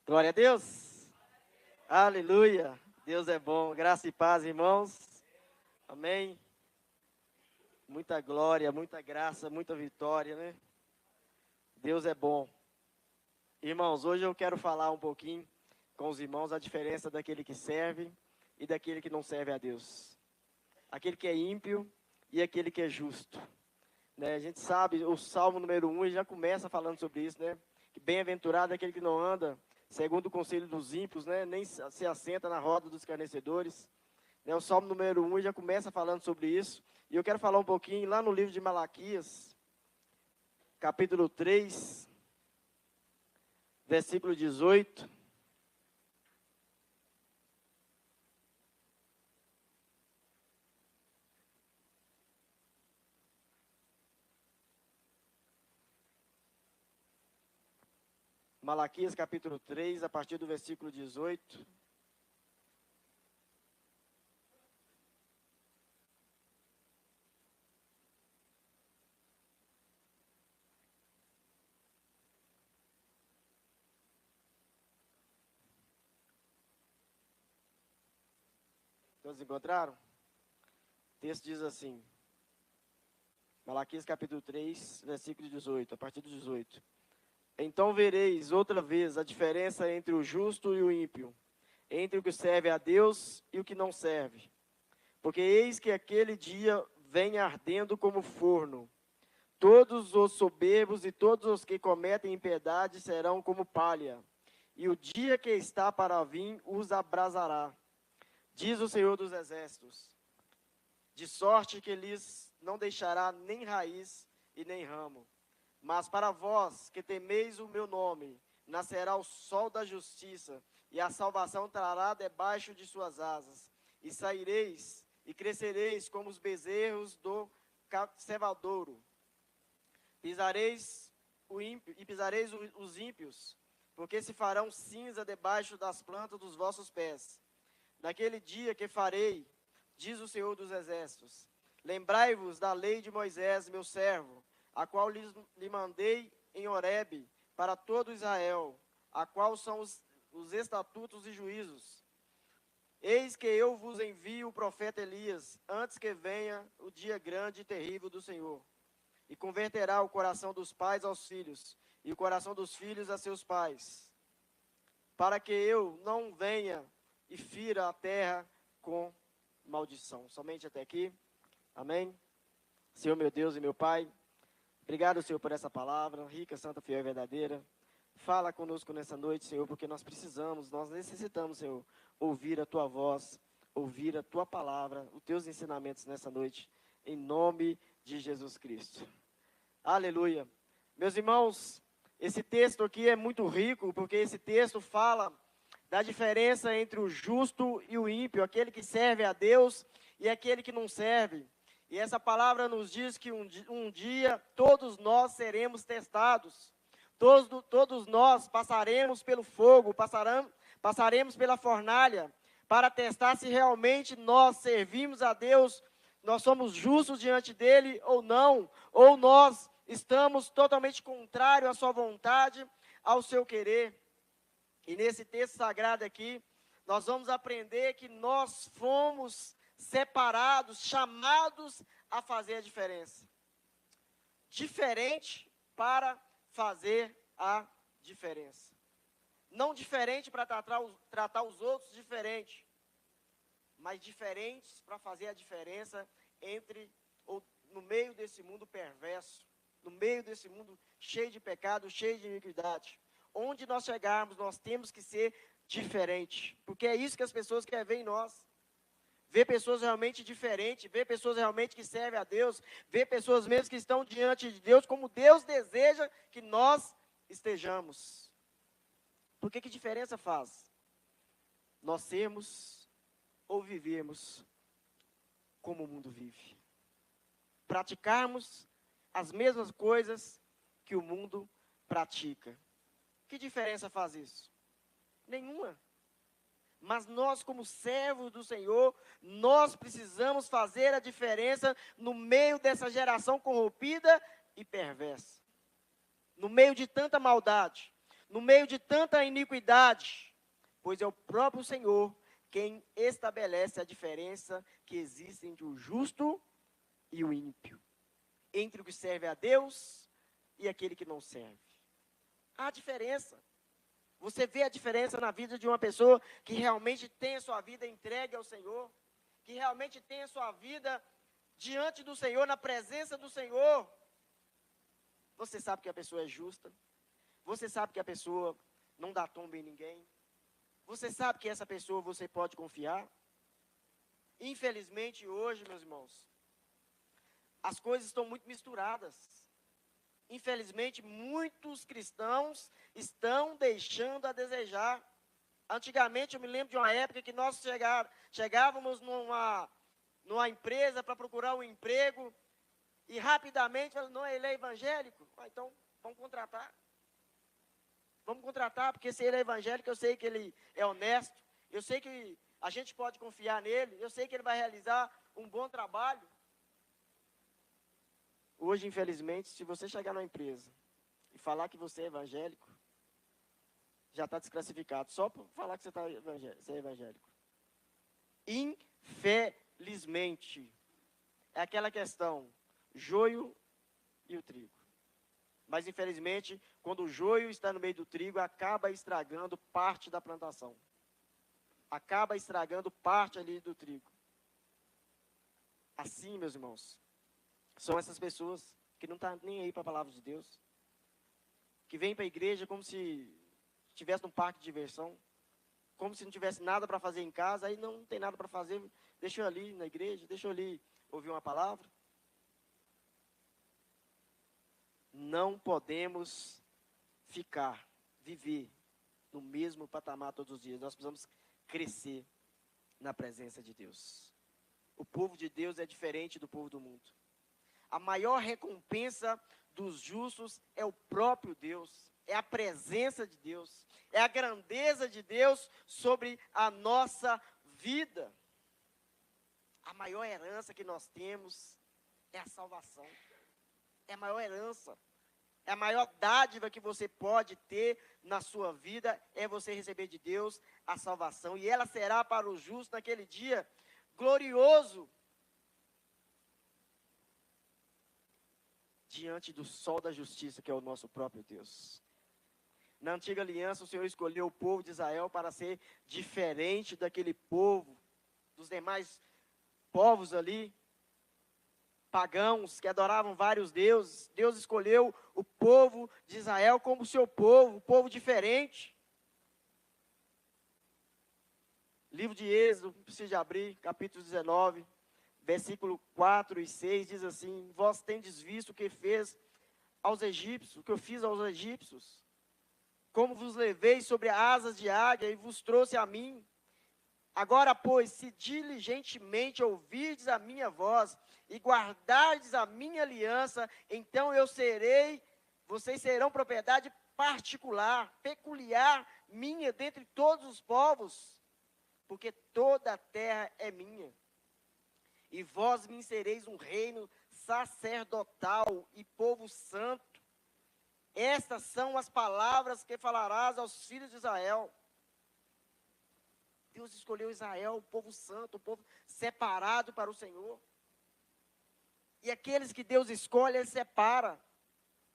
Glória a Deus. Aleluia. Deus é bom. Graça e paz, irmãos. Amém. Muita glória, muita graça, muita vitória, né? Deus é bom. Irmãos, hoje eu quero falar um pouquinho com os irmãos a diferença daquele que serve e daquele que não serve a Deus. Aquele que é ímpio e aquele que é justo. Né? A gente sabe, o Salmo número 1 ele já começa falando sobre isso, né? Que bem-aventurado é aquele que não anda segundo o conselho dos ímpios, né? Nem se assenta na roda dos escarnecedores. Né? O Salmo número 1 já começa falando sobre isso. E eu quero falar um pouquinho lá no livro de Malaquias, capítulo 3, versículo 18. Malaquias capítulo 3, a partir do versículo 18. Todos encontraram? O texto diz assim, Malaquias capítulo 3, versículo 18, a partir do 18. Então vereis outra vez a diferença entre o justo e o ímpio, entre o que serve a Deus e o que não serve. Porque eis que aquele dia vem ardendo como forno. Todos os soberbos e todos os que cometem impiedade serão como palha. E o dia que está para vir os abrasará. Diz o Senhor dos Exércitos. De sorte que lhes não deixará nem raiz e nem ramo. Mas para vós que temeis o meu nome, nascerá o sol da justiça, e a salvação trará debaixo de suas asas. E saireis e crescereis como os bezerros do cevadouro. Pisareis os ímpios, porque se farão cinza debaixo das plantas dos vossos pés. Naquele dia que farei, diz o Senhor dos Exércitos, lembrai-vos da lei de Moisés, meu servo, a qual lhe mandei em Horebe para todo Israel, a qual são os estatutos e juízos. Eis que eu vos envio o profeta Elias, antes que venha o dia grande e terrível do Senhor, e converterá o coração dos pais aos filhos, e o coração dos filhos a seus pais, para que eu não venha e fira a terra com maldição. Somente até aqui. Amém? Senhor meu Deus e meu Pai, obrigado, Senhor, por essa palavra, rica, santa, fiel e verdadeira. Fala conosco nessa noite, Senhor, porque nós precisamos, nós necessitamos, Senhor, ouvir a Tua voz, ouvir a Tua palavra, os Teus ensinamentos nessa noite, em nome de Jesus Cristo. Aleluia. Meus irmãos, esse texto aqui é muito rico, porque esse texto fala da diferença entre o justo e o ímpio, aquele que serve a Deus e aquele que não serve. E essa palavra nos diz que um dia todos nós seremos testados. Todos nós passaremos pelo fogo, passaremos pela fornalha, para testar se realmente nós servimos a Deus, nós somos justos diante dEle ou não, ou nós estamos totalmente contrário à sua vontade, ao seu querer. E nesse texto sagrado aqui, nós vamos aprender que nós fomos separados, chamados a fazer a diferença. Diferente para fazer a diferença. Não diferente para tratar os outros diferente, mas diferentes para fazer a diferença no meio desse mundo perverso, no meio desse mundo cheio de pecado, cheio de iniquidade. Onde nós chegarmos, nós temos que ser diferente, porque é isso que as pessoas querem ver em nós. Ver pessoas realmente diferentes, ver pessoas realmente que servem a Deus, ver pessoas mesmo que estão diante de Deus, como Deus deseja que nós estejamos. Porque que diferença faz? Nós sermos ou vivermos como o mundo vive. Praticarmos as mesmas coisas que o mundo pratica. Que diferença faz isso? Nenhuma. Mas nós, como servos do Senhor, nós precisamos fazer a diferença no meio dessa geração corrompida e perversa. No meio de tanta maldade. no meio de tanta iniquidade, pois é o próprio Senhor quem estabelece a diferença que existe entre o justo e o ímpio, entre o que serve a Deus e aquele que não serve. Há diferença. Você vê a diferença na vida de uma pessoa que realmente tem a sua vida entregue ao Senhor, que realmente tem a sua vida diante do Senhor, na presença do Senhor. Você sabe que a pessoa é justa. Você sabe que a pessoa não dá tomba em ninguém. Você sabe que essa pessoa você pode confiar. Infelizmente hoje, meus irmãos, as coisas estão muito misturadas. Infelizmente, muitos cristãos estão deixando a desejar. Antigamente, eu me lembro de uma época que nós chegávamos numa empresa para procurar um emprego e rapidamente falamos, não, ele é evangélico? Então, vamos contratar. Vamos contratar, porque se ele é evangélico, eu sei que ele é honesto, eu sei que a gente pode confiar nele, eu sei que ele vai realizar um bom trabalho. Hoje, infelizmente, se você chegar numa empresa e falar que você é evangélico, já está desclassificado, só por falar que você é evangélico. Infelizmente, é aquela questão, joio e o trigo. Mas, infelizmente, quando o joio está no meio do trigo, acaba estragando parte da plantação. Acaba estragando parte ali do trigo. Assim, meus irmãos, são essas pessoas que não estão nem aí para a palavra de Deus, que vêm para a igreja como se estivesse num parque de diversão, como se não tivesse nada para fazer em casa, aí não tem nada para fazer, deixa eu ali na igreja, deixa eu ali ouvir uma palavra. Não podemos viver no mesmo patamar todos os dias, nós precisamos crescer na presença de Deus. O povo de Deus é diferente do povo do mundo. A maior recompensa dos justos é o próprio Deus, é a presença de Deus, é a grandeza de Deus sobre a nossa vida. A maior herança que nós temos é a salvação. É a maior herança, é a maior dádiva que você pode ter na sua vida, é você receber de Deus a salvação. E ela será para o justo naquele dia glorioso, diante do sol da justiça, que é o nosso próprio Deus. Na antiga aliança, o Senhor escolheu o povo de Israel para ser diferente daquele povo, dos demais povos ali, pagãos, que adoravam vários deuses. Deus escolheu o povo de Israel como seu povo, um povo diferente. Livro de Êxodo, não precisa abrir, capítulo 19, versículo 4 e 6, diz assim: vós tendes visto o que fez aos egípcios, o que eu fiz aos egípcios, como vos levei sobre asas de águia e vos trouxe a mim. Agora, pois, se diligentemente ouvirdes a minha voz e guardardes a minha aliança, então vocês serão propriedade particular, peculiar minha dentre todos os povos, porque toda a terra é minha. E vós me sereis um reino sacerdotal e povo santo. Estas são as palavras que falarás aos filhos de Israel. Deus escolheu Israel, o povo santo, o povo separado para o Senhor. E aqueles que Deus escolhe, Ele separa.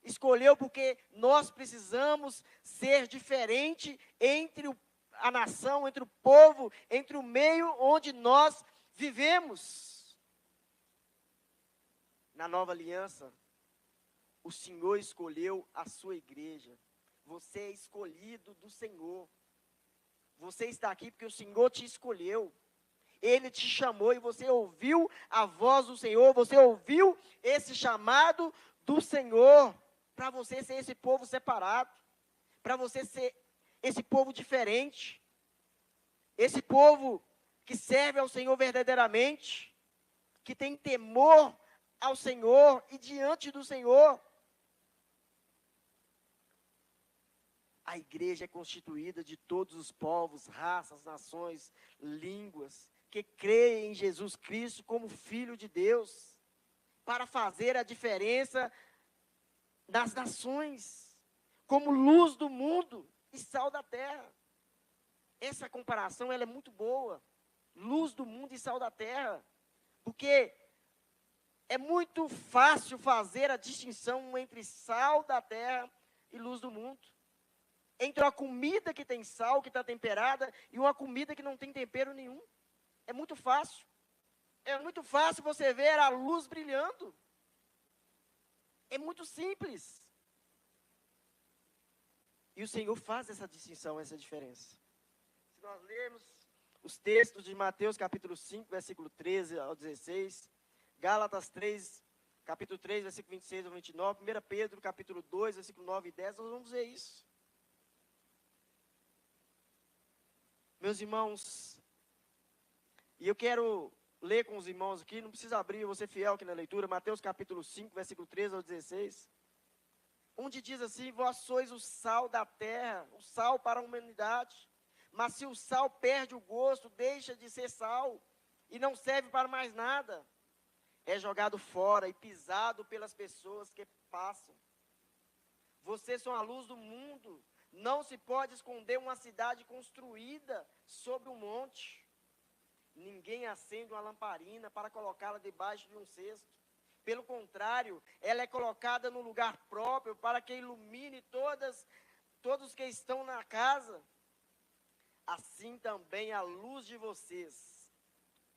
Escolheu porque nós precisamos ser diferente entre a nação, entre o povo, entre o meio onde nós vivemos. Na nova aliança, o Senhor escolheu a sua igreja. Você é escolhido do Senhor. Você está aqui porque o Senhor te escolheu. Ele te chamou e você ouviu a voz do Senhor. Você ouviu esse chamado do Senhor. Para você ser esse povo separado. Para você ser esse povo diferente. Esse povo que serve ao Senhor verdadeiramente. Que tem temor ao Senhor e diante do Senhor. A igreja é constituída de todos os povos, raças, nações, línguas, que creem em Jesus Cristo como Filho de Deus, para fazer a diferença nas nações, como luz do mundo. terra. Essa comparação ela é muito boa. Luz do mundo e sal da terra. Porque é muito fácil fazer a distinção entre sal da terra e luz do mundo. Entre uma comida que tem sal, que está temperada, e uma comida que não tem tempero nenhum. É muito fácil. É muito fácil você ver a luz brilhando. É muito simples. E o Senhor faz essa distinção, essa diferença. Se nós lermos os textos de Mateus capítulo 5, versículo 13 ao 16, Gálatas 3, capítulo 3, versículo 26 ao 29, 1 Pedro capítulo 2, versículo 9 e 10, nós vamos ver isso. Meus irmãos, e eu quero ler com os irmãos aqui, não precisa abrir, eu vou ser fiel aqui na leitura, Mateus capítulo 5, versículo 13 ao 16, onde diz assim: vós sois o sal da terra, o sal para a humanidade, mas se o sal perde o gosto, deixa de ser sal, e não serve para mais nada, é jogado fora e pisado pelas pessoas que passam. Vocês são a luz do mundo. Não se pode esconder uma cidade construída sobre um monte. Ninguém acende uma lamparina para colocá-la debaixo de um cesto. Pelo contrário, ela é colocada no lugar próprio para que ilumine todos que estão na casa. Assim também a luz de vocês.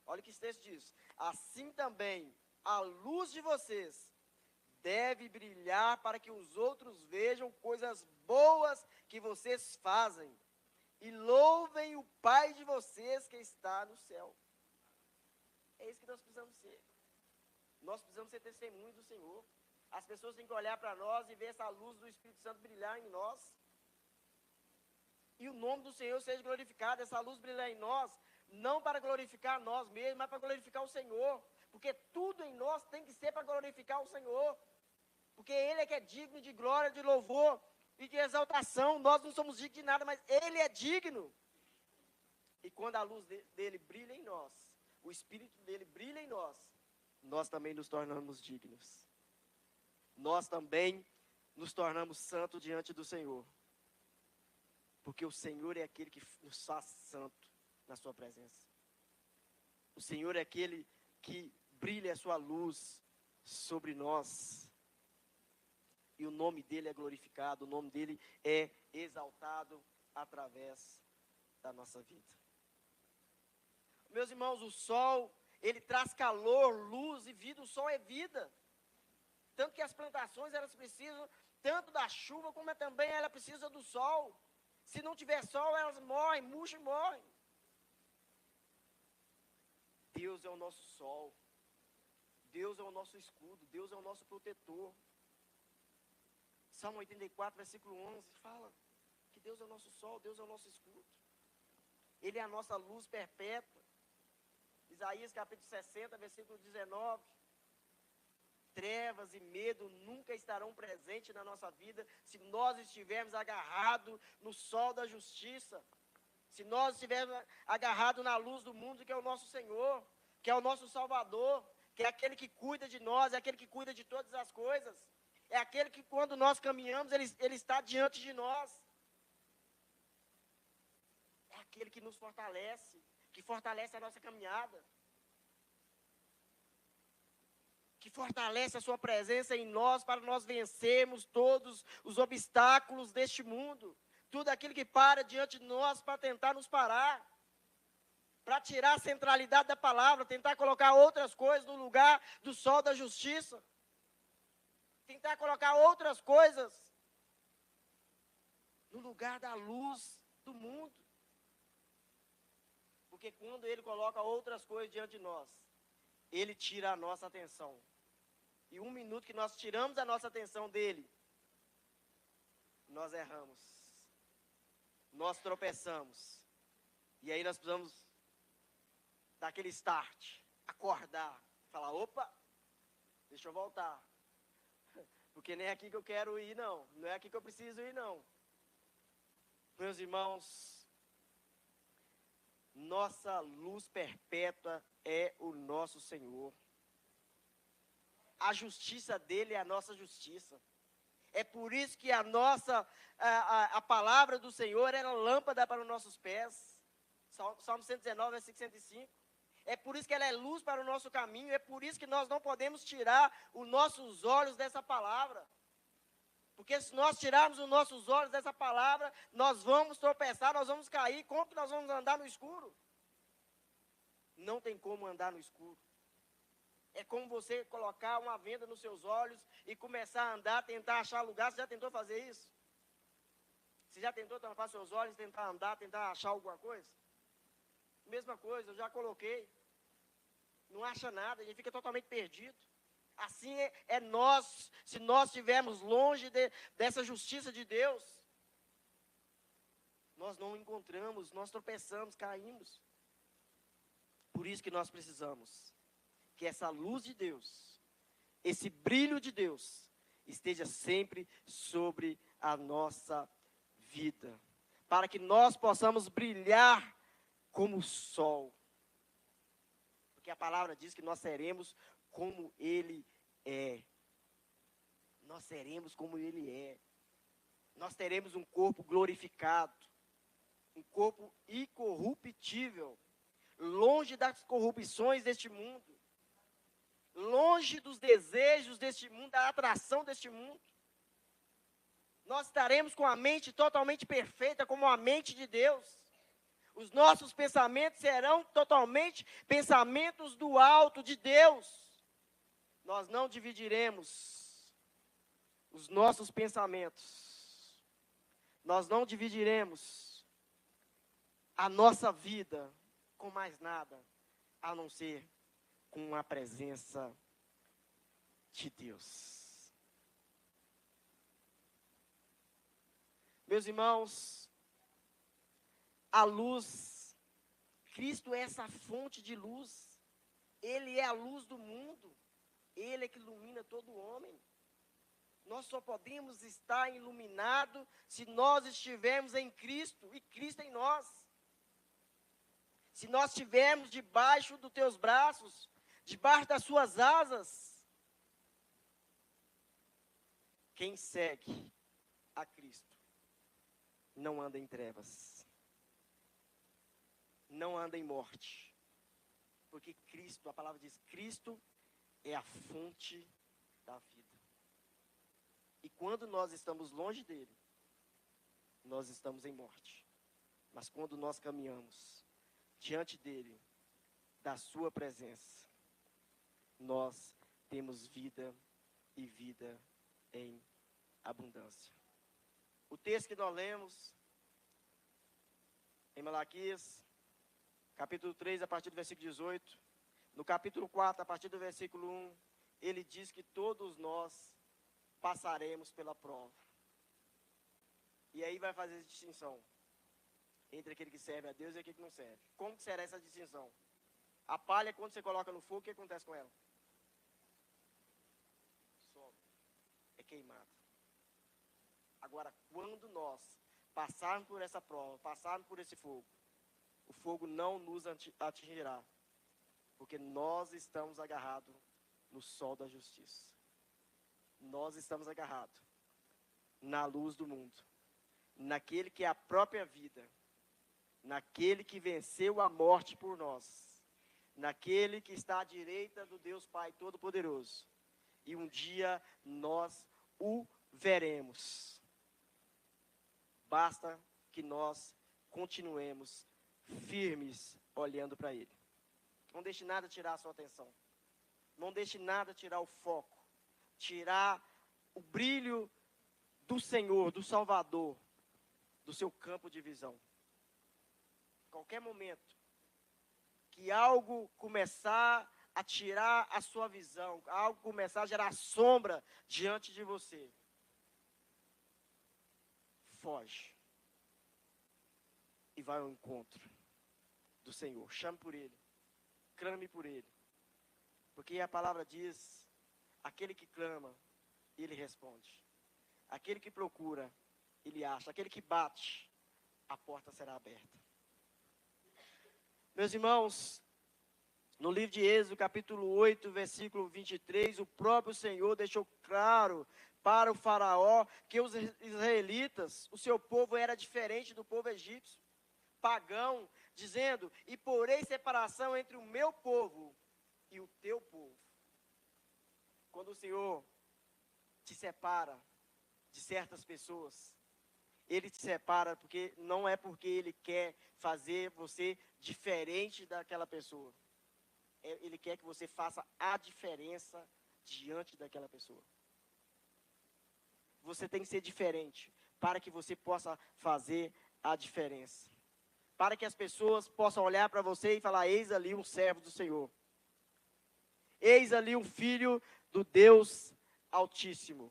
Olha o que esse texto diz. Assim também a luz de vocês deve brilhar para que os outros vejam coisas boas que vocês fazem e louvem o Pai de vocês que está no céu. É isso que nós precisamos ser. Nós precisamos ser testemunhos do Senhor. As pessoas têm que olhar para nós e ver essa luz do Espírito Santo brilhar em nós. E o nome do Senhor seja glorificado, essa luz brilhar em nós, não para glorificar nós mesmos, mas para glorificar o Senhor. Porque tudo em nós tem que ser para glorificar o Senhor. Porque Ele é que é digno de glória, de louvor e de exaltação. Nós não somos dignos de nada, mas Ele é digno. E quando a luz dele brilha em nós, o Espírito dele brilha em nós, nós também nos tornamos dignos. Nós também nos tornamos santos diante do Senhor. Porque o Senhor é aquele que nos faz santo na sua presença. O Senhor é aquele que brilha a sua luz sobre nós. E o nome dele é glorificado, o nome dele é exaltado através da nossa vida. Meus irmãos, o sol, ele traz calor, luz e vida. O sol é vida. Tanto que as plantações, elas precisam tanto da chuva, como também ela precisa do sol. Se não tiver sol, elas morrem, murcham e morrem. Deus é o nosso sol. Deus é o nosso escudo. Deus é o nosso protetor. Salmo 84, versículo 11, fala que Deus é o nosso sol, Deus é o nosso escudo. Ele é a nossa luz perpétua. Isaías capítulo 60, versículo 19. Trevas e medo nunca estarão presentes na nossa vida se nós estivermos agarrados no sol da justiça. Se nós estivermos agarrados na luz do mundo, que é o nosso Senhor, que é o nosso Salvador, que é aquele que cuida de nós, é aquele que cuida de todas as coisas. É aquele que quando nós caminhamos, ele está diante de nós. É aquele que nos fortalece, que fortalece a nossa caminhada. Que fortalece a sua presença em nós para nós vencermos todos os obstáculos deste mundo. Tudo aquilo que para diante de nós para tentar nos parar. Para tirar a centralidade da palavra, tentar colocar outras coisas no lugar do sol da justiça. Tentar colocar outras coisas no lugar da luz do mundo. Porque quando ele coloca outras coisas diante de nós, ele tira a nossa atenção. E um minuto que nós tiramos a nossa atenção dele, nós erramos. Nós tropeçamos. E aí nós precisamos dar aquele start, acordar, falar, opa, deixa eu voltar. Porque nem é aqui que eu quero ir, não. Não é aqui que eu preciso ir, não. Meus irmãos, nossa luz perpétua é o nosso Senhor. A justiça dele é a nossa justiça. É por isso que a palavra do Senhor era lâmpada para os nossos pés. Salmo 119, versículo 105. É por isso que ela é luz para o nosso caminho. É por isso que nós não podemos tirar os nossos olhos dessa palavra. Porque se nós tirarmos os nossos olhos dessa palavra, nós vamos tropeçar, nós vamos cair. Como que nós vamos andar no escuro? Não tem como andar no escuro. É como você colocar uma venda nos seus olhos e começar a andar, tentar achar lugar. Você já tentou fazer isso? Você já tentou tampar seus olhos, tentar andar, tentar achar alguma coisa? Mesma coisa, eu já coloquei. Não acha nada, a gente fica totalmente perdido. Assim é nós, se nós estivermos longe dessa justiça de Deus, nós não encontramos, nós tropeçamos, caímos. Por isso que nós precisamos que essa luz de Deus, esse brilho de Deus, esteja sempre sobre a nossa vida, para que nós possamos brilhar como o sol. Porque a palavra diz que nós seremos como Ele é. Nós seremos como Ele é. Nós teremos um corpo glorificado, um corpo incorruptível, longe das corrupções deste mundo, longe dos desejos deste mundo, da atração deste mundo. Nós estaremos com a mente totalmente perfeita, como a mente de Deus. Os nossos pensamentos serão totalmente pensamentos do alto de Deus. Nós não dividiremos os nossos pensamentos. Nós não dividiremos a nossa vida com mais nada, a não ser com a presença de Deus. Meus irmãos, a luz, Cristo é essa fonte de luz. Ele é a luz do mundo. Ele é que ilumina todo homem. Nós só podemos estar iluminados se nós estivermos em Cristo e Cristo em nós. Se nós estivermos debaixo dos teus braços, debaixo das suas asas. Quem segue a Cristo não anda em trevas, não anda em morte, porque Cristo, a palavra diz, Cristo é a fonte da vida. E quando nós estamos longe dele, nós estamos em morte. Mas quando nós caminhamos diante dele, da sua presença, nós temos vida e vida em abundância. O texto que nós lemos em Malaquias, capítulo 3, a partir do versículo 18, no capítulo 4, a partir do versículo 1, ele diz que todos nós passaremos pela prova. E aí vai fazer a distinção entre aquele que serve a Deus e aquele que não serve. Como que será essa distinção? A palha, quando você coloca no fogo, o que acontece com ela? Some. É queimada. Agora, quando nós passarmos por essa prova, passarmos por esse fogo, o fogo não nos atingirá, porque nós estamos agarrados no sol da justiça. Nós estamos agarrados na luz do mundo, naquele que é a própria vida, naquele que venceu a morte por nós, naquele que está à direita do Deus Pai Todo-Poderoso. E um dia nós o veremos. Basta que nós continuemos firmes olhando para Ele. Não deixe nada tirar a sua atenção. Não deixe nada tirar o foco. Tirar o brilho do Senhor, do Salvador, do seu campo de visão. Qualquer momento que algo começar a tirar a sua visão, algo começar a gerar sombra diante de você, foge e vai ao encontro do Senhor. Chame por Ele, clame por Ele, porque a palavra diz, aquele que clama, Ele responde. Aquele que procura, Ele acha. Aquele que bate, a porta será aberta. Meus irmãos, No livro de Êxodo, capítulo 8, versículo 23, o próprio Senhor deixou claro para o faraó que os israelitas, o seu povo era diferente do povo egípcio, pagão, dizendo: e porei separação entre o meu povo e o teu povo. Quando o Senhor te separa de certas pessoas, Ele te separa porque não é porque Ele quer fazer você diferente daquela pessoa. Ele quer que você faça a diferença diante daquela pessoa. Você tem que ser diferente para que você possa fazer a diferença. Para que as pessoas possam olhar para você e falar: eis ali um servo do Senhor. Eis ali um filho do Deus Altíssimo.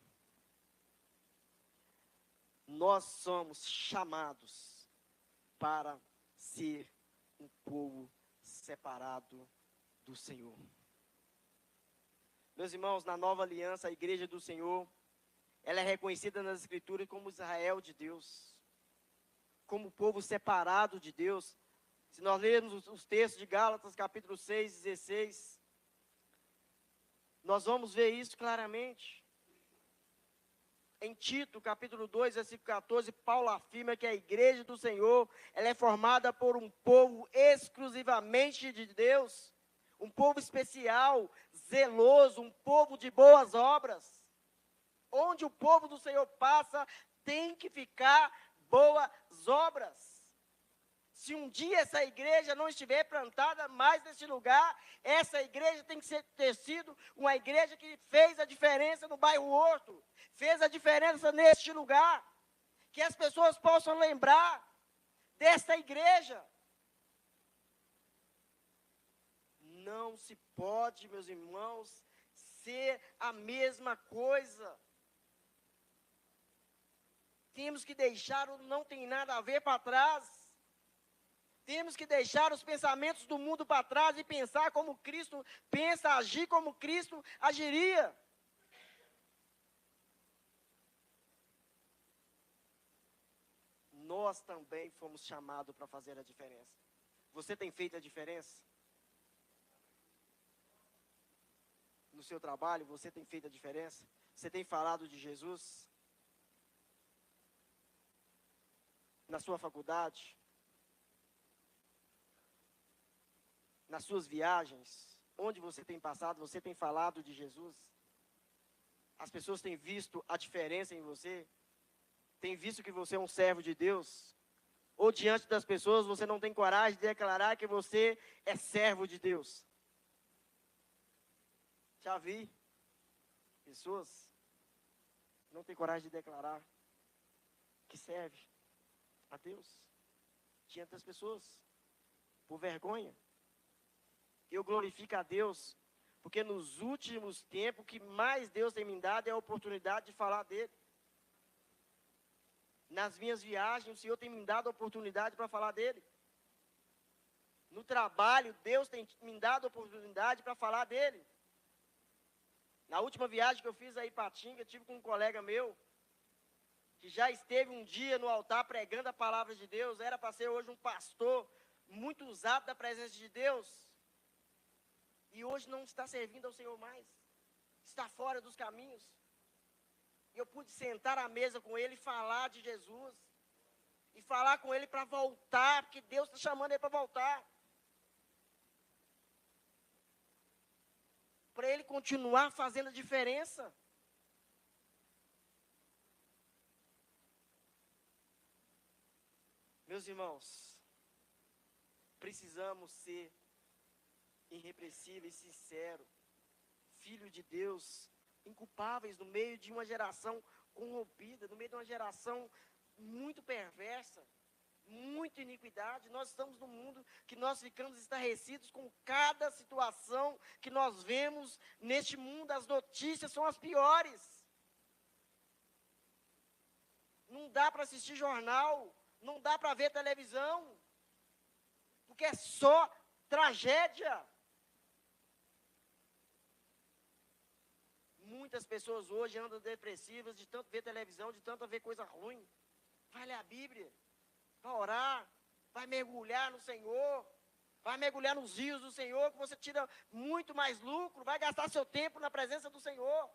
Nós somos chamados para ser um povo separado do Senhor. Meus irmãos, na nova aliança, a igreja do Senhor, ela é reconhecida nas Escrituras como Israel de Deus, como povo separado de Deus. Se nós lermos os textos de Gálatas, capítulo 6, 16, nós vamos ver isso claramente. Em Tito, capítulo 2, versículo 14, Paulo afirma que a igreja do Senhor, ela é formada por um povo exclusivamente de Deus, um povo especial, zeloso, um povo de boas obras. Onde o povo do Senhor passa, tem que ficar boas obras. Se um dia essa igreja não estiver plantada mais nesse lugar, essa igreja tem que ter sido uma igreja que fez a diferença no bairro Horto, fez a diferença neste lugar, que as pessoas possam lembrar dessa igreja. Não se pode, meus irmãos, ser a mesma coisa. Temos que deixar o não tem nada a ver para trás. Temos que deixar os pensamentos do mundo para trás e pensar como Cristo pensa, agir como Cristo agiria. Nós também fomos chamados para fazer a diferença. Você tem feito a diferença? No seu trabalho, você tem feito a diferença? Você tem falado de Jesus? Na sua faculdade? Nas suas viagens? Onde você tem passado, você tem falado de Jesus? As pessoas têm visto a diferença em você? Têm visto que você é um servo de Deus? Ou diante das pessoas você não tem coragem de declarar que você é servo de Deus? Já vi pessoas que não têm coragem de declarar que serve a Deus diante das pessoas, por vergonha. Eu glorifico a Deus, porque nos últimos tempos, o que mais Deus tem me dado é a oportunidade de falar dele. Nas minhas viagens, o Senhor tem me dado a oportunidade para falar dele. No trabalho, Deus tem me dado a oportunidade para falar dele. Na última viagem que eu fiz a Ipatinga, tive com um colega meu, que já esteve um dia no altar pregando a palavra de Deus, era para ser hoje um pastor muito usado da presença de Deus, e hoje não está servindo ao Senhor mais, está fora dos caminhos. E eu pude sentar à mesa com ele e falar de Jesus, e falar com ele para voltar, porque Deus está chamando ele para voltar. Para ele continuar fazendo a diferença. Meus irmãos, precisamos ser irrepreensíveis, sinceros, filhos de Deus, inculpáveis no meio de uma geração corrompida, no meio de uma geração muito perversa, muita iniquidade. Nós estamos num mundo que nós ficamos estarrecidos com cada situação que nós vemos neste mundo. As notícias são as piores. Não dá para assistir jornal, não dá para ver televisão, porque é só tragédia. Muitas pessoas hoje andam depressivas de tanto ver televisão, de tanto ver coisa ruim. Vai ler a Bíblia, vai orar, vai mergulhar no Senhor, Vai mergulhar nos rios do Senhor, que você tira muito mais lucro, vai gastar seu tempo na presença do Senhor.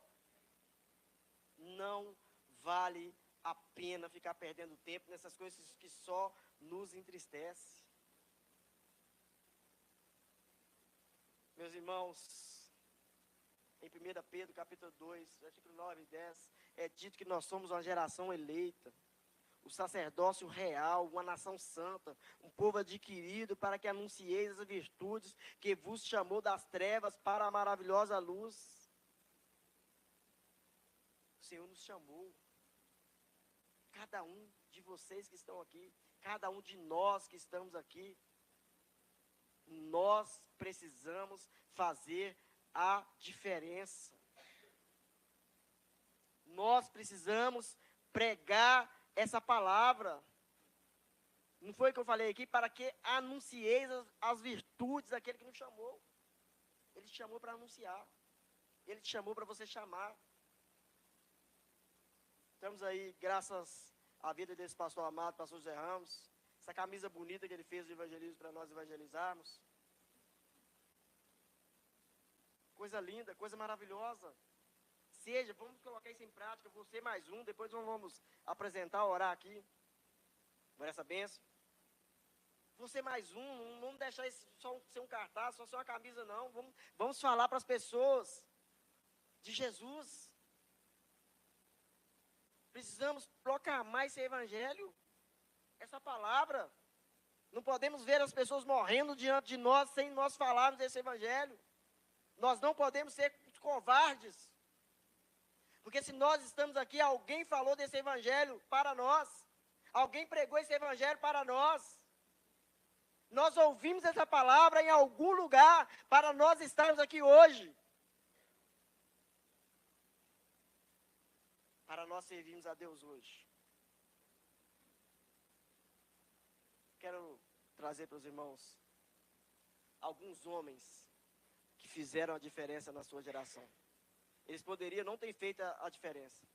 Não vale a pena ficar perdendo tempo nessas coisas que só nos entristecem. Meus irmãos, em 1 Pedro, capítulo 2, versículo 9 e 10, é dito que nós somos uma geração eleita, o sacerdócio real, uma nação santa, um povo adquirido para que anuncieis as virtudes que vos chamou das trevas para a maravilhosa luz. O Senhor nos chamou. Cada um de vocês que estão aqui, cada um de nós que estamos aqui, nós precisamos fazer a diferença. Nós precisamos pregar essa palavra. Não foi o que eu falei aqui? Para que anuncieis as virtudes daquele que nos chamou. Ele te chamou para anunciar. Ele te chamou para você chamar. Estamos aí, graças à vida desse pastor amado, pastor José Ramos. Essa camisa bonita que ele fez do evangelismo para nós evangelizarmos. Coisa linda, coisa maravilhosa. Seja, vamos colocar isso em prática, você mais um, depois vamos apresentar, orar aqui, por essa bênção. Você mais um, não vamos deixar isso só ser um cartaz, só ser uma camisa não, vamos falar para as pessoas de Jesus. Precisamos proclamar esse evangelho, essa palavra. Não podemos ver as pessoas morrendo diante de nós sem nós falarmos desse evangelho. Nós não podemos ser covardes. Porque se nós estamos aqui, alguém falou desse evangelho para nós. Alguém pregou esse evangelho para nós. Nós ouvimos essa palavra em algum lugar para nós estarmos aqui hoje. Para nós servirmos a Deus hoje. Quero trazer para os irmãos alguns homens que fizeram a diferença na sua geração. Eles poderiam não ter feito a diferença.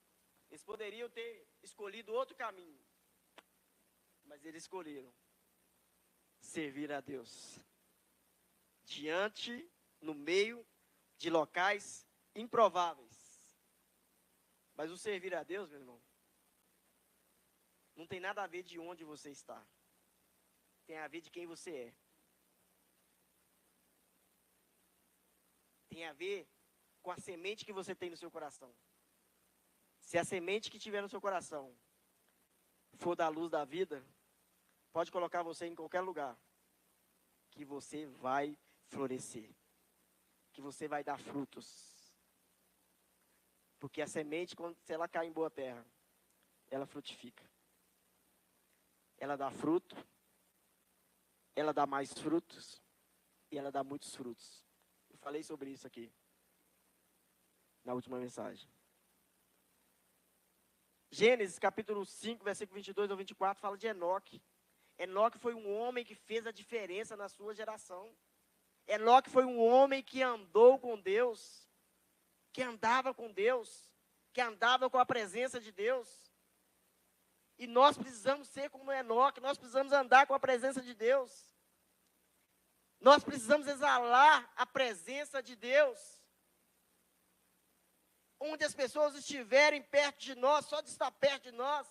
Eles poderiam ter escolhido outro caminho. Mas eles escolheram servir a Deus. Diante, no meio de locais improváveis. Mas o servir a Deus, meu irmão, não tem nada a ver de onde você está. Tem a ver de quem você é. Tem a ver com a semente que você tem no seu coração. Se a semente que tiver no seu coração for da luz da vida, pode colocar você em qualquer lugar, que você vai florescer, que você vai dar frutos. Porque a semente, se ela cai em boa terra, ela frutifica. Ela dá fruto, ela dá mais frutos, e ela dá muitos frutos. Eu falei sobre isso aqui na última mensagem. Gênesis capítulo 5, versículo 22 ao 24, fala de Enoque. Enoque foi um homem que fez a diferença na sua geração. Enoque foi um homem que andou com Deus, que andava com Deus, que andava com a presença de Deus. E nós precisamos ser como Enoque, nós precisamos andar com a presença de Deus. Nós precisamos exalar a presença de Deus. Onde as pessoas estiverem perto de nós, só de estar perto de nós,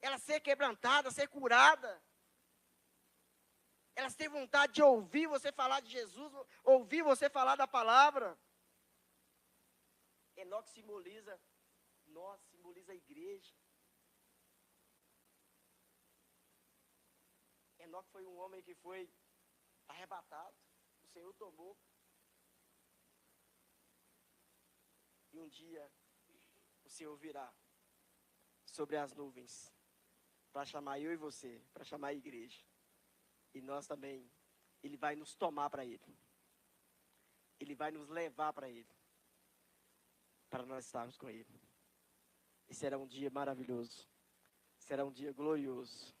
ela ser quebrantada, ser curada. Elas têm vontade de ouvir você falar de Jesus, ouvir você falar da palavra. Enoque simboliza nós, simboliza a igreja. Enoque foi um homem que foi arrebatado, o Senhor tomou. E um dia o Senhor virá sobre as nuvens para chamar eu e você, para chamar a igreja. E nós também, Ele vai nos tomar para Ele. Ele vai nos levar para Ele. Para nós estarmos com Ele. E será um dia maravilhoso. Será um dia glorioso.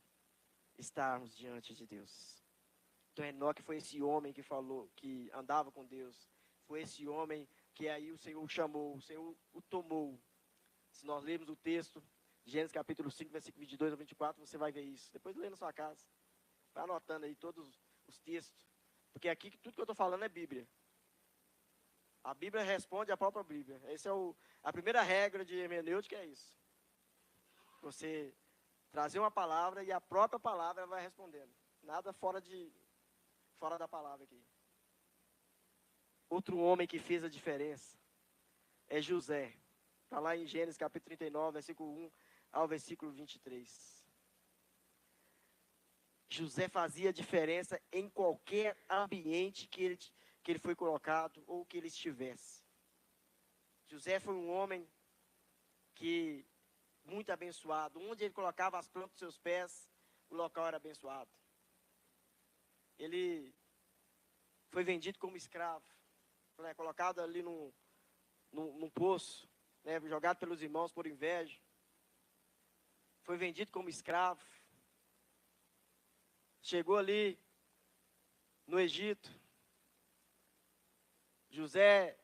Estarmos diante de Deus. Então Enoque foi esse homem que falou, que andava com Deus. Foi esse homem que aí o Senhor o chamou, o Senhor o tomou. Se nós lermos o texto, Gênesis capítulo 5, versículo 22 a 24, você vai ver isso. Depois lê na sua casa. Vai anotando aí todos os textos. Porque aqui tudo que eu estou falando é Bíblia. A Bíblia responde à própria Bíblia. Essa é a primeira regra de hermenêutica, é isso. Você trazer uma palavra e a própria palavra vai respondendo. Nada fora da palavra aqui. Outro homem que fez a diferença é José. Está lá em Gênesis capítulo 39, versículo 1 ao versículo 23. José fazia diferença em qualquer ambiente que ele foi colocado ou que ele estivesse. José foi um homem que muito abençoado. Onde ele colocava as plantas dos seus pés, o local era abençoado. Ele foi vendido como escravo, né, colocado ali num poço, né, jogado pelos irmãos por inveja. Foi vendido como escravo. Chegou ali no Egito. José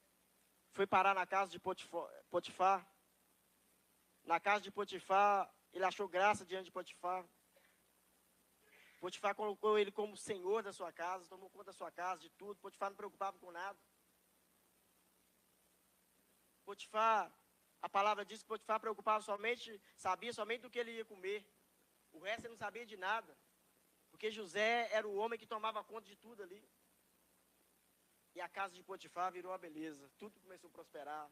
foi parar na casa de Potifar. Na casa de Potifar, ele achou graça diante de Potifar. Potifar colocou ele como senhor da sua casa, tomou conta da sua casa, de tudo. Potifar não preocupava com nada. Potifar, a palavra diz que Potifar sabia somente do que ele ia comer. O resto ele não sabia de nada. Porque José era o homem que tomava conta de tudo ali. E a casa de Potifar virou uma beleza. Tudo começou a prosperar.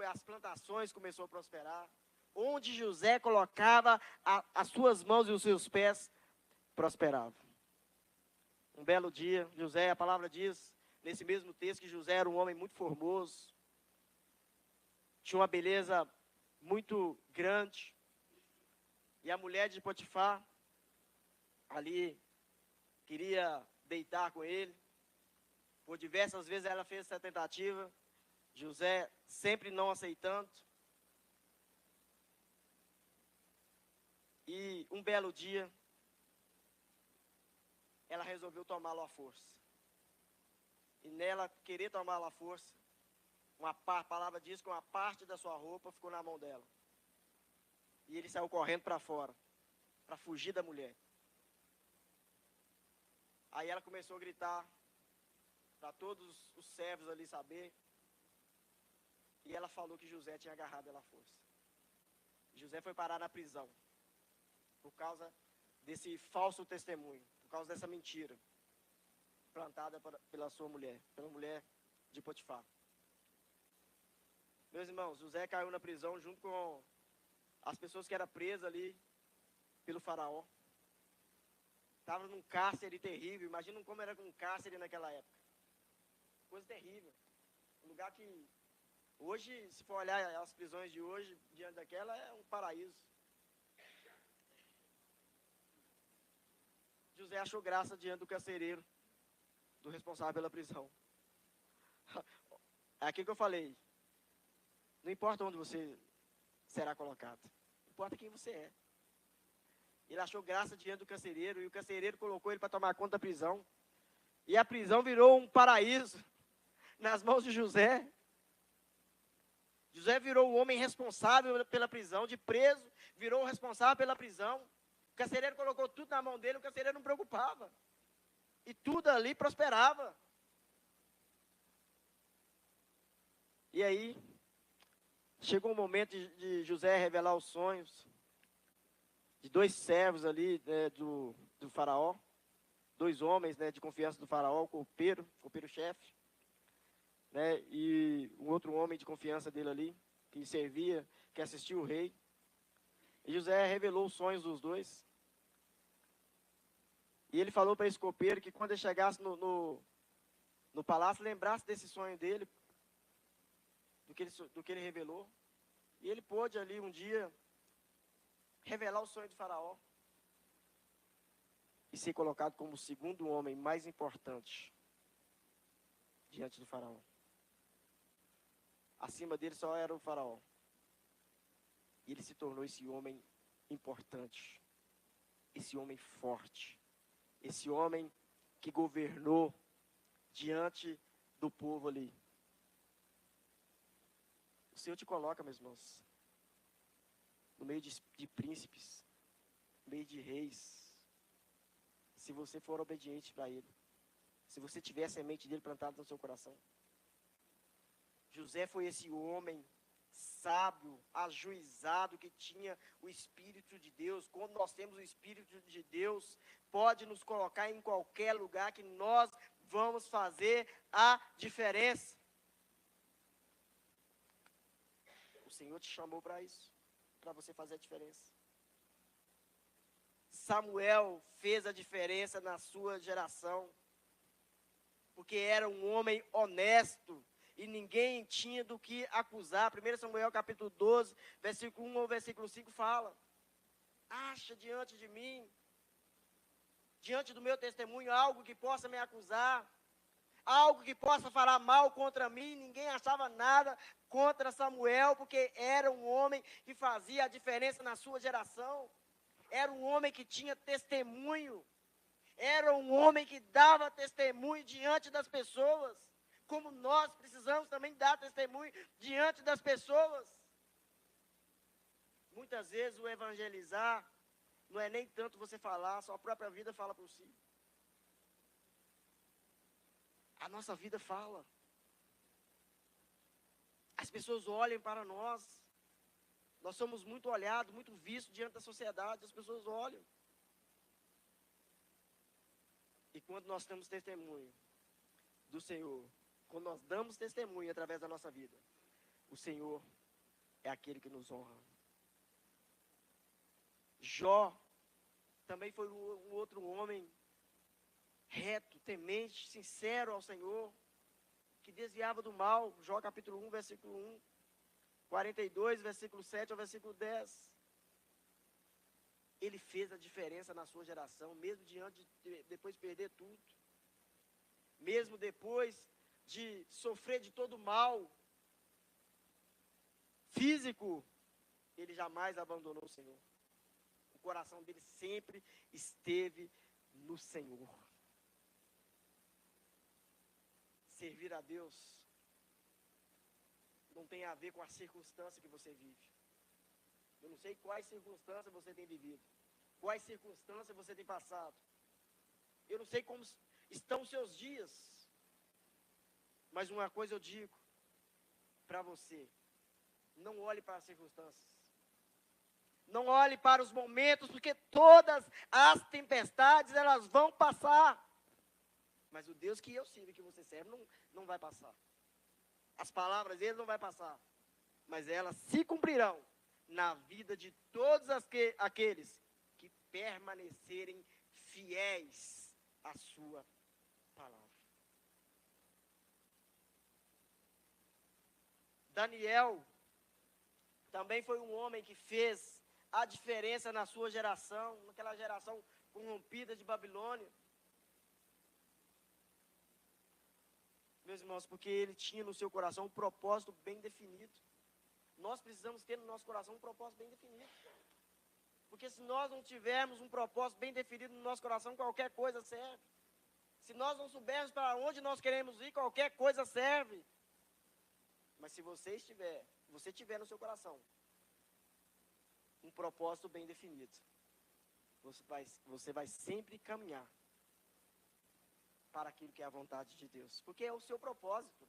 As plantações começaram a prosperar. Onde José colocava as suas mãos e os seus pés, prosperava. Um belo dia, José, a palavra diz, nesse mesmo texto, que José era um homem muito formoso. Tinha uma beleza muito grande. E a mulher de Potifar, ali, queria deitar com ele. Por diversas vezes ela fez essa tentativa. José sempre não aceitando. E um belo dia, ela resolveu tomá-lo à força. E nela querer tomá-lo à força, a palavra diz que uma parte da sua roupa ficou na mão dela. E ele saiu correndo para fora, para fugir da mulher. Aí ela começou a gritar para todos os servos ali saber. E ela falou que José tinha agarrado ela à força. José foi parar na prisão por causa desse falso testemunho, por causa dessa mentira plantada pela sua mulher, pela mulher de Potifar. Meus irmãos, José caiu na prisão junto com as pessoas que eram presas ali pelo faraó. Estava num cárcere terrível. Imagina como era um cárcere naquela época. Coisa terrível. Um lugar que hoje, se for olhar as prisões de hoje, diante daquela, é um paraíso. José achou graça diante do carcereiro, do responsável pela prisão. É aquilo que eu falei. Não importa onde você será colocado. Importa quem você é. Ele achou graça diante do carcereiro, e o carcereiro colocou ele para tomar conta da prisão. E a prisão virou um paraíso nas mãos de José. José virou o homem responsável pela prisão, de preso, virou o responsável pela prisão. O carcereiro colocou tudo na mão dele, o carcereiro não preocupava. E tudo ali prosperava. E aí, chegou o momento de José revelar os sonhos de dois servos ali, né, do faraó. Dois homens, né, de confiança do faraó, o copeiro-chefe. Né, e um outro homem de confiança dele ali, que servia, que assistia o rei. E José revelou os sonhos dos dois. E ele falou para esse copeiro que quando ele chegasse no palácio, lembrasse desse sonho dele, do que ele revelou. E ele pôde ali um dia revelar o sonho de faraó e ser colocado como o segundo homem mais importante diante do faraó. Acima dele só era o faraó. E ele se tornou esse homem importante, esse homem forte, esse homem que governou diante do povo ali. O Senhor te coloca, meus irmãos, no meio de príncipes, no meio de reis, se você for obediente para Ele. se você tiver a semente dele plantada no seu coração. José foi esse homem sábio, ajuizado, que tinha o Espírito de Deus. Quando nós temos o Espírito de Deus, pode nos colocar em qualquer lugar que nós vamos fazer a diferença. O Senhor te chamou para isso, para você fazer a diferença. Samuel fez a diferença na sua geração, porque era um homem honesto, e ninguém tinha do que acusar. 1 Samuel capítulo 12, versículo 1 ao versículo 5 fala: acha diante de mim, diante do meu testemunho, algo que possa me acusar, algo que possa falar mal contra mim. Ninguém achava nada contra Samuel, porque era um homem que fazia a diferença na sua geração. Era um homem que tinha testemunho. Era um homem que dava testemunho diante das pessoas, como nós precisamos também dar testemunho diante das pessoas. Muitas vezes o evangelizar não é nem tanto você falar, sua própria vida fala por si. A nossa vida fala. As pessoas olham para nós. Nós somos muito olhados, muito vistos diante da sociedade. As pessoas olham. E quando nós temos testemunho do Senhor, quando nós damos testemunho através da nossa vida, o Senhor é aquele que nos honra. Jó também foi um outro homem reto, temente, sincero ao Senhor, que desviava do mal. Jó capítulo 1, versículo 1, 42, versículo 7 ao versículo 10. Ele fez a diferença na sua geração, mesmo depois de perder tudo. Mesmo depois de sofrer de todo mal físico, ele jamais abandonou o Senhor. O coração dele sempre esteve no Senhor. Servir a Deus não tem a ver com a circunstância que você vive. Eu não sei quais circunstâncias você tem vivido, quais circunstâncias você tem passado. Eu não sei como estão os seus dias. Mas uma coisa eu digo para você: não olhe para as circunstâncias. Não olhe para os momentos, porque todas as tempestades, elas vão passar. Mas o Deus que eu sirvo e que você serve não vai passar. As palavras dele não vai passar. Mas elas se cumprirão na vida de todos aqueles que permanecerem fiéis à sua palavra. Daniel também foi um homem que fez a diferença na sua geração, naquela geração corrompida de Babilônia. Meus irmãos, porque ele tinha no seu coração um propósito bem definido. Nós precisamos ter no nosso coração um propósito bem definido. Porque se nós não tivermos um propósito bem definido no nosso coração, qualquer coisa serve. Se nós não soubermos para onde nós queremos ir, qualquer coisa serve. Mas se você tiver no seu coração um propósito bem definido, você vai sempre caminhar para aquilo que é a vontade de Deus. Porque é o seu propósito.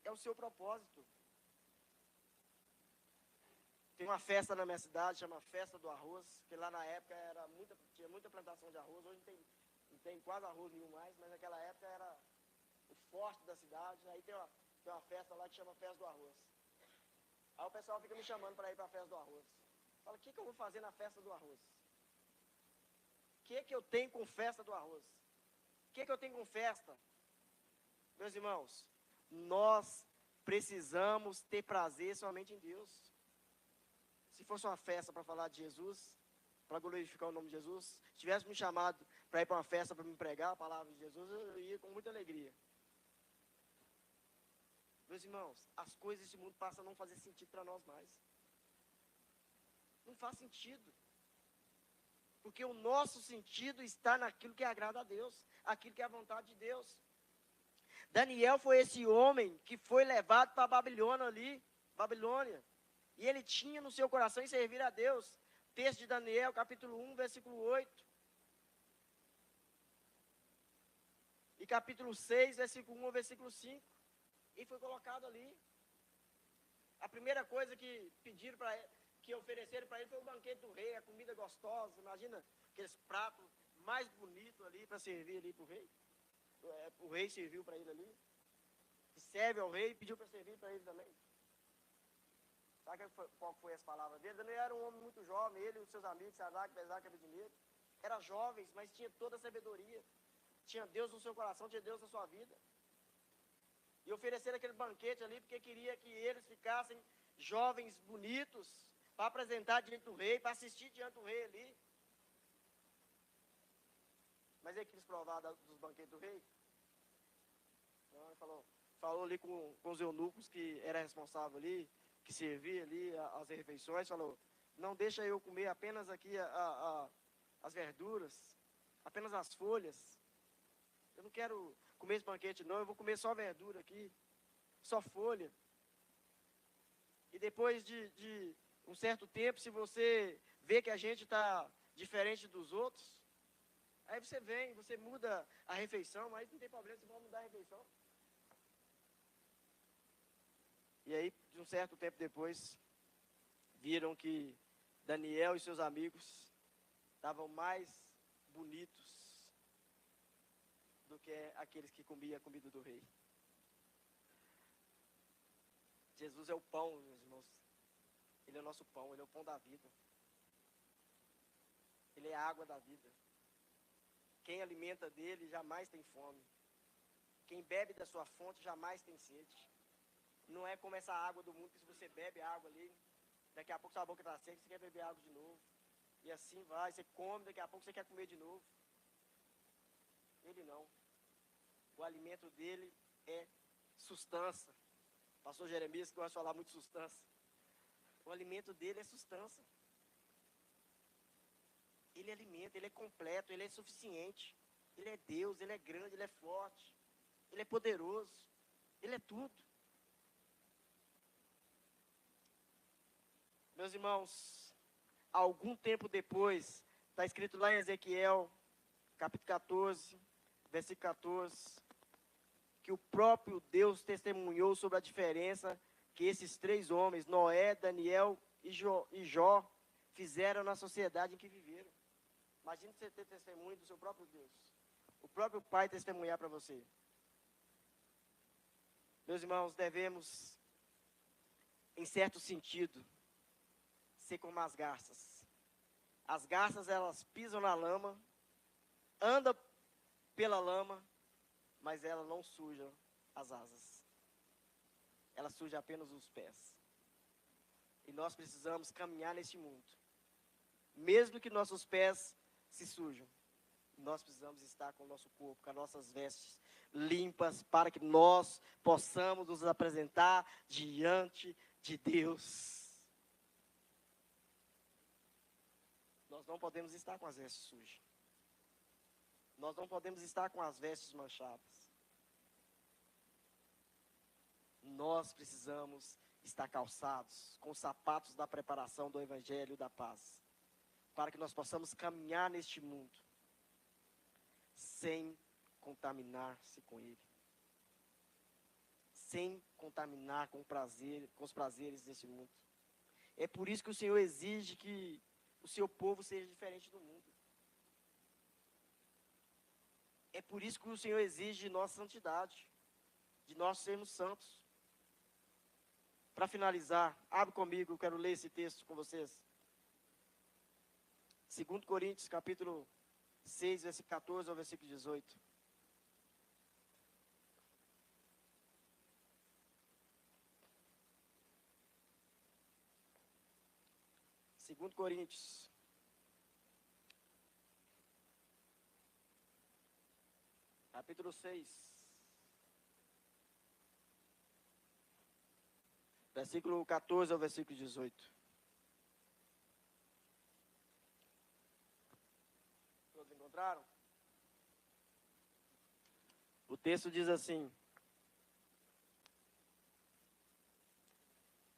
É o seu propósito. Tem uma festa na minha cidade, chama Festa do Arroz, que lá na época tinha muita plantação de arroz. Hoje não tem quase arroz nenhum mais, mas naquela época era o forte da cidade. Aí tem uma festa lá que chama Festa do Arroz. Aí o pessoal fica me chamando para ir para a Festa do Arroz. Fala: o que eu vou fazer na Festa do Arroz? O que eu tenho com Festa do Arroz? O que eu tenho com festa? Meus irmãos, nós precisamos ter prazer somente em Deus. Se fosse uma festa para falar de Jesus, para glorificar o nome de Jesus, se tivesse me chamado para ir para uma festa para me pregar a palavra de Jesus, eu ia com muita alegria. Meus irmãos, as coisas desse mundo passam a não fazer sentido para nós mais. Não faz sentido. Porque o nosso sentido está naquilo que agrada a Deus, aquilo que é a vontade de Deus. Daniel foi esse homem que foi levado para Babilônia. E ele tinha no seu coração em servir a Deus. Texto de Daniel, capítulo 1, versículo 8. e capítulo 6, versículo 1 ao versículo 5. E foi colocado ali. A primeira coisa que pediram para ele, que ofereceram para ele, foi o banquete do rei, a comida gostosa. Imagina aqueles pratos mais bonitos ali para servir ali para o rei. O rei serviu para ele ali. Que serve ao rei e pediu para servir para ele também. Sabe qual foi as palavras dele? Ele era um homem muito jovem, ele e os seus amigos, Sadraque, Mesaque e Abednego. Eram jovens, mas tinha toda a sabedoria. Tinha Deus no seu coração, tinha Deus na sua vida. E ofereceram aquele banquete ali, porque queria que eles ficassem jovens, bonitos, para apresentar diante do rei, para assistir diante do rei ali. Mas ele quis provar dos banquetes do rei. Não, ele falou ali com os eunucos que era responsável ali, que servia ali as refeições, falou, não deixa eu comer apenas aqui as verduras, apenas as folhas. Eu não quero comer esse banquete não, eu vou comer só verdura aqui, só folha. E depois de um certo tempo, se você vê que a gente está diferente dos outros, aí você vem, você muda a refeição, mas não tem problema, você vai mudar a refeição. E aí, de um certo tempo depois, viram que Daniel e seus amigos estavam mais bonitos do que aqueles que comiam a comida do rei. Jesus é o pão, meus irmãos. Ele é o nosso pão, ele é o pão da vida. Ele é a água da vida. Quem alimenta dele jamais tem fome. Quem bebe da sua fonte jamais tem sede. Não é como essa água do mundo, que se você bebe água ali, daqui a pouco sua boca está seca, você quer beber água de novo. E assim vai, você come, daqui a pouco você quer comer de novo. Ele não. O alimento dele é sustância. Pastor Jeremias, que gosta de falar muito de sustância. O alimento dele é sustância. Ele é alimento, ele é completo, ele é suficiente. Ele é Deus, ele é grande, ele é forte. Ele é poderoso. Ele é tudo. Meus irmãos, algum tempo depois, está escrito lá em Ezequiel, capítulo 14, versículo 14, que o próprio Deus testemunhou sobre a diferença que esses três homens, Noé, Daniel e Jó, fizeram na sociedade em que viveram. Imagina você ter testemunho do seu próprio Deus. O próprio Pai testemunhar para você. Meus irmãos, devemos, em certo sentido, ser como as garças. As garças, elas pisam na lama, andam pela lama, mas ela não suja as asas. Ela suja apenas os pés. E nós precisamos caminhar neste mundo. Mesmo que nossos pés se sujam, nós precisamos estar com o nosso corpo, com as nossas vestes limpas, para que nós possamos nos apresentar diante de Deus. Nós não podemos estar com as vestes sujas. Nós não podemos estar com as vestes manchadas. Nós precisamos estar calçados com os sapatos da preparação do Evangelho da paz, para que nós possamos caminhar neste mundo sem contaminar-se com ele, sem contaminar com os prazeres deste mundo. É por isso que o Senhor exige que o seu povo seja diferente do mundo. É por isso que o Senhor exige de nossa santidade, de nós sermos santos. Para finalizar, abre comigo, eu quero ler esse texto com vocês. 2 Coríntios, capítulo 6, versículo 14 ao versículo 18. Segundo Coríntios, capítulo 6, versículo 14 ao versículo 18. Todos encontraram? O texto diz assim: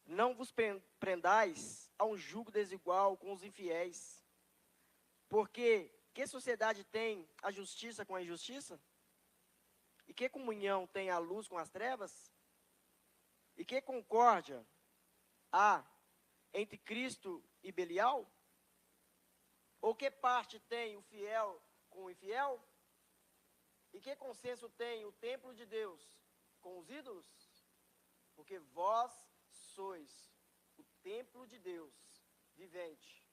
não vos prendais a um jugo desigual com os infiéis, porque que sociedade tem a justiça com a injustiça? E que comunhão tem a luz com as trevas? E que concórdia há entre Cristo e Belial? Ou que parte tem o fiel com o infiel? E que consenso tem o templo de Deus com os ídolos? Porque vós sois o templo de Deus vivente.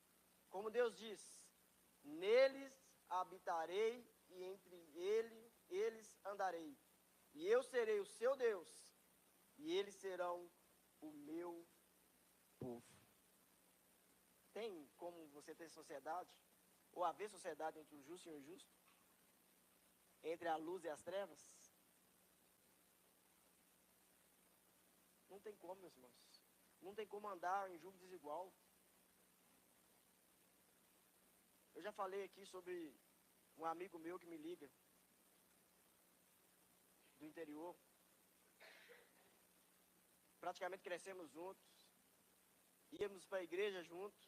Como Deus diz, neles habitarei e entre eles andarei. E eu serei o seu Deus, e eles serão o meu povo. Tem como você ter sociedade, ou haver sociedade entre o justo e o injusto? Entre a luz e as trevas? Não tem como, meus irmãos. Não tem como andar em julgo desigual. Eu já falei aqui sobre um amigo meu que me liga, do interior. Praticamente crescemos juntos, íamos para a igreja juntos,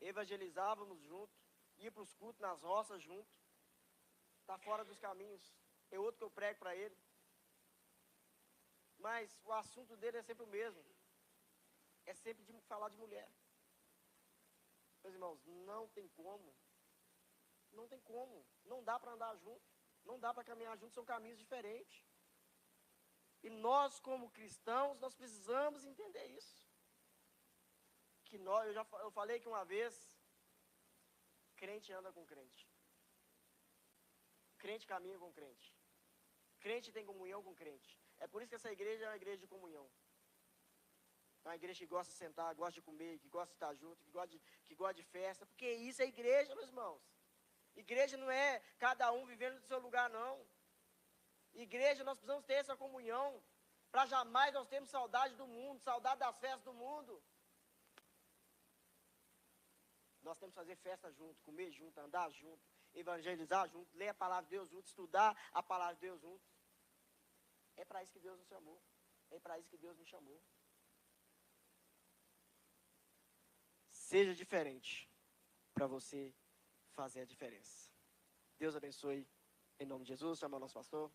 evangelizávamos juntos, ia para os cultos nas roças juntos. Está fora dos caminhos. É outro que eu prego para ele. Mas o assunto dele é sempre o mesmo. É sempre de falar de mulher. Meus irmãos, não tem como. Não tem como. Não dá para andar junto. Não dá para caminhar juntos, são caminhos diferentes. E nós, como cristãos, nós precisamos entender isso. Que eu falei que uma vez, crente anda com crente. Crente caminha com crente. Crente tem comunhão com crente. É por isso que essa igreja é uma igreja de comunhão. É uma igreja que gosta de sentar, gosta de comer, que gosta de estar junto, que gosta de festa. Porque isso é igreja, meus irmãos. Igreja não é cada um vivendo do seu lugar, não. Igreja, nós precisamos ter essa comunhão. Para jamais nós termos saudade do mundo, saudade das festas do mundo. Nós temos que fazer festa junto, comer junto, andar junto, evangelizar junto, ler a palavra de Deus junto, estudar a palavra de Deus junto. É para isso que Deus nos chamou. É para isso que Deus me chamou. Seja diferente para você fazer a diferença. Deus abençoe. Em nome de Jesus, chama o nosso pastor.